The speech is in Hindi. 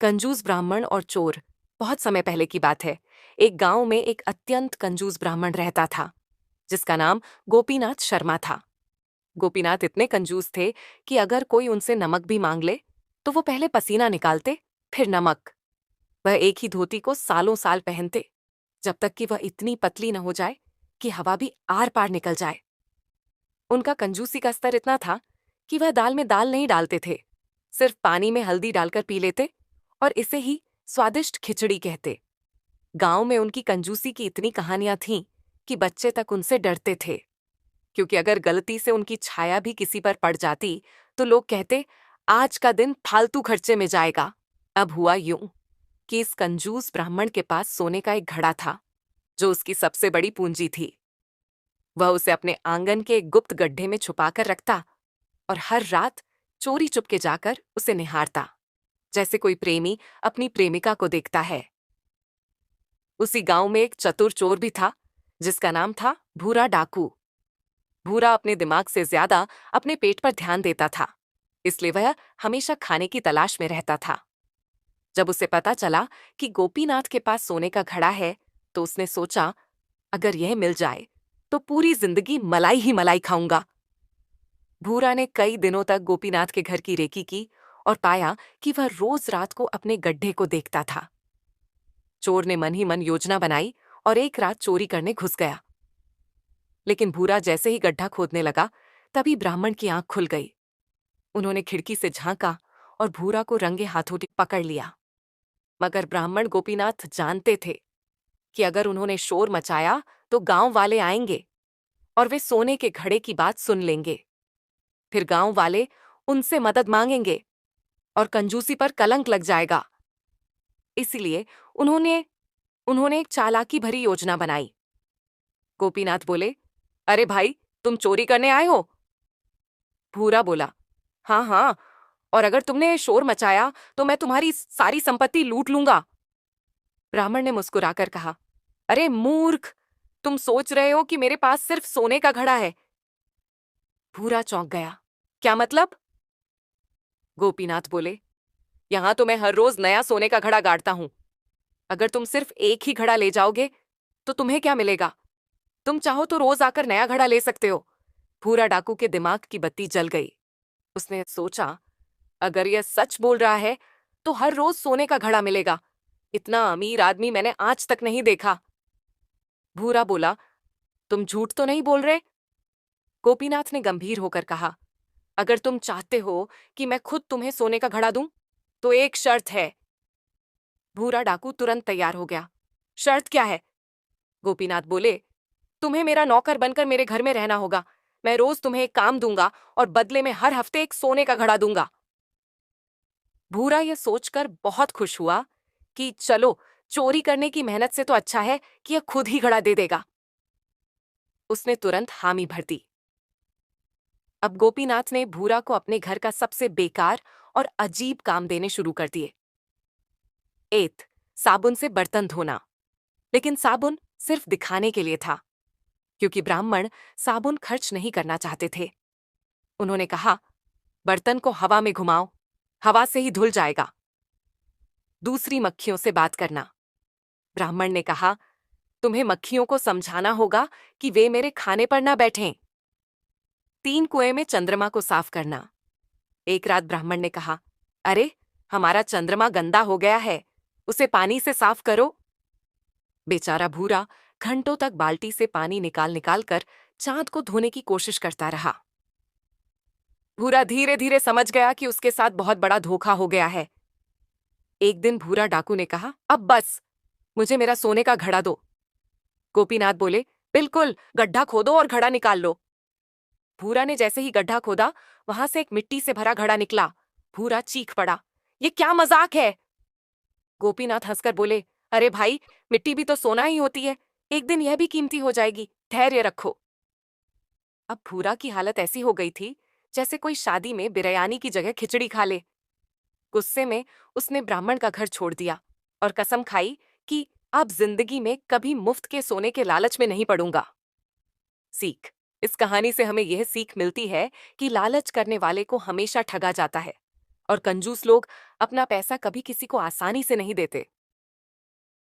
कंजूस ब्राह्मण और चोर। बहुत समय पहले की बात है। एक गांव में एक अत्यंत कंजूस ब्राह्मण रहता था, जिसका नाम गोपीनाथ शर्मा था। गोपीनाथ इतने कंजूस थे कि अगर कोई उनसे नमक भी मांग ले तो वो पहले पसीना निकालते, फिर नमक। वह एक ही धोती को सालों साल पहनते, जब तक कि वह इतनी पतली न हो जाए कि हवा भी आर पार निकल जाए। उनका कंजूसी का स्तर इतना था कि वह दाल में दाल नहीं डालते थे, सिर्फ पानी में हल्दी डालकर पी लेते और इसे ही स्वादिष्ट खिचड़ी कहते। गांव में उनकी कंजूसी की इतनी कहानियां थीं कि बच्चे तक उनसे डरते थे, क्योंकि अगर गलती से उनकी छाया भी किसी पर पड़ जाती तो लोग कहते, आज का दिन फालतू खर्चे में जाएगा। अब हुआ यूं कि इस कंजूस ब्राह्मण के पास सोने का एक घड़ा था, जो उसकी सबसे बड़ी पूंजी थी। वह उसे अपने आंगन के एक गुप्त गड्ढे में छुपाकर रखता और हर रात चोरी चुपके जाकर उसे निहारता, जैसे कोई प्रेमी अपनी प्रेमिका को देखता है। उसी गांव में एक चतुर चोर भी था, जिसका नाम था भूरा डाकू। भूरा अपने दिमाग से ज्यादा अपने पेट पर ध्यान देता था, इसलिए वह हमेशा खाने की तलाश में रहता था। जब उसे पता चला कि गोपीनाथ के पास सोने का घड़ा है, तो उसने सोचा, अगर यह मिल जाए तो पूरी जिंदगी मलाई ही मलाई खाऊंगा। भूरा ने कई दिनों तक गोपीनाथ के घर की रेकी की और पाया कि वह रोज रात को अपने गड्ढे को देखता था। चोर ने मन ही मन योजना बनाई और एक रात चोरी करने घुस गया। लेकिन भूरा जैसे ही गड्ढा खोदने लगा, तभी ब्राह्मण की आंख खुल गई। उन्होंने खिड़की से झांका और भूरा को रंगे हाथों पकड़ लिया। मगर ब्राह्मण गोपीनाथ जानते थे कि अगर उन्होंने शोर मचाया तो गांव वाले आएंगे और वे सोने के घड़े की बात सुन लेंगे। फिर गांव वाले उनसे मदद मांगेंगे और कंजूसी पर कलंक लग जाएगा। इसीलिए उन्होंने उन्होंने एक चालाकी भरी योजना बनाई। गोपीनाथ बोले, अरे भाई, तुम चोरी करने आए हो? भूरा बोला, हाँ हाँ, और अगर तुमने शोर मचाया तो मैं तुम्हारी सारी संपत्ति लूट लूंगा। ब्राह्मण ने मुस्कुराकर कहा, अरे मूर्ख, तुम सोच रहे हो कि मेरे पास सिर्फ सोने का घड़ा है। भूरा चौंक गया, क्या मतलब? गोपीनाथ बोले, यहां तो मैं हर रोज नया सोने का घड़ा गाड़ता हूं। अगर तुम सिर्फ एक ही घड़ा ले जाओगे तो तुम्हें क्या मिलेगा? तुम चाहो तो रोज आकर नया घड़ा ले सकते हो। भूरा डाकू के दिमाग की बत्ती जल गई। उसने सोचा, अगर यह सच बोल रहा है तो हर रोज सोने का घड़ा मिलेगा। इतना अमीर आदमी मैंने आज तक नहीं देखा। भूरा बोला, तुम झूठ तो नहीं बोल रहे? गोपीनाथ ने गंभीर होकर कहा, अगर तुम चाहते हो कि मैं खुद तुम्हें सोने का घड़ा दूं तो एक शर्त है। भूरा डाकू तुरंत तैयार हो गया। शर्त क्या है? गोपीनाथ बोले, तुम्हें मेरा नौकर बनकर मेरे घर में रहना होगा। मैं रोज तुम्हें एक काम दूंगा और बदले में हर हफ्ते एक सोने का घड़ा दूंगा। भूरा यह सोचकर बहुत खुश हुआ कि चलो, चोरी करने की मेहनत से तो अच्छा है कि यह खुद ही घड़ा दे देगा। उसने तुरंत हामी भर दी। अब गोपीनाथ ने भूरा को अपने घर का सबसे बेकार और अजीब काम देने शुरू कर दिए। एत, साबुन से बर्तन धोना। लेकिन साबुन सिर्फ दिखाने के लिए था, क्योंकि ब्राह्मण साबुन खर्च नहीं करना चाहते थे। उन्होंने कहा, बर्तन को हवा में घुमाओ, हवा से ही धुल जाएगा। दूसरी मक्खियों से बात करना। ब्राह्मण ने कहा, तुम्हें मक्खियों को समझाना होगा कि वे मेरे खाने पर ना बैठें। तीन कुएं में चंद्रमा को साफ करना। एक रात ब्राह्मण ने कहा, अरे, हमारा चंद्रमा गंदा हो गया है, उसे पानी से साफ करो। बेचारा भूरा घंटों तक बाल्टी से पानी निकाल निकाल कर चांद को धोने की कोशिश करता रहा। भूरा धीरे धीरे समझ गया कि उसके साथ बहुत बड़ा धोखा हो गया है। एक दिन भूरा डाकू ने कहा, अब बस, मुझे मेरा सोने का घड़ा दो। गोपीनाथ बोले, बिल्कुल, गड्ढा खोदो और घड़ा निकाल लो। भूरा ने जैसे ही गड्ढा खोदा, वहां से एक मिट्टी से भरा घड़ा निकला। भूरा चीख पड़ा, ये क्या मजाक है? गोपीनाथ हंसकर बोले, अरे भाई, मिट्टी भी तो सोना ही होती है, एक दिन यह भी कीमती हो जाएगी, धैर्य रखो। अब भूरा की हालत ऐसी हो गई थी जैसे कोई शादी में बिरयानी की जगह खिचड़ी खा ले। गुस्से में उसने ब्राह्मण का घर छोड़ दिया और कसम खाई कि अब जिंदगी में कभी मुफ्त के सोने के लालच में नहीं पड़ूंगा। सीख, इस कहानी से हमें यह सीख मिलती है कि लालच करने वाले को हमेशा ठगा जाता है और कंजूस लोग अपना पैसा कभी किसी को आसानी से नहीं देते।